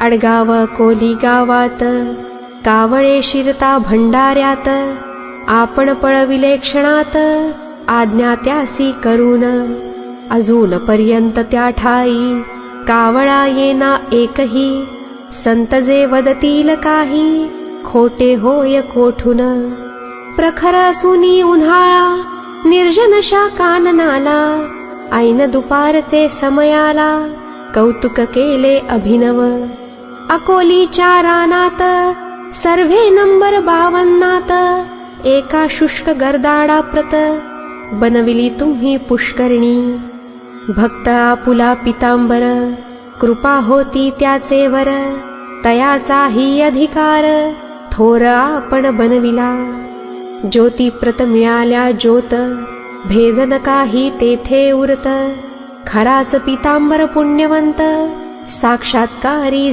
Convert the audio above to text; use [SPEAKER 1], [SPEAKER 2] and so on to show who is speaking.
[SPEAKER 1] अडगाव कोली गावात कावळे शिरता भंडाऱ्यात आपण पळविले क्षणात आज्ञा त्यासी करून अजून पर्यंत त्या ठाई कावळा येना एकही संत जे वदतील काही खोटे होय कोठून प्रखर असुनी उन्हाळा निर्जनशा काननाला ऐन दुपारचे समयाला कौतुक केले अभिनव अकोलीच्या रानात सर्वे नंबर 52 एका शुष्क गर्दाडा प्रत बनविली तुम्ही पुष्करणी भक्त आपुला पितांबर कृपा होती त्याचे वर तयाचाही अधिकार थोर आपण बनविला ज्योती प्रत मिळाल्या ज्योत भेदन काही तेथे उरत खराच पितांबर पुण्यवंत साक्षात्कारी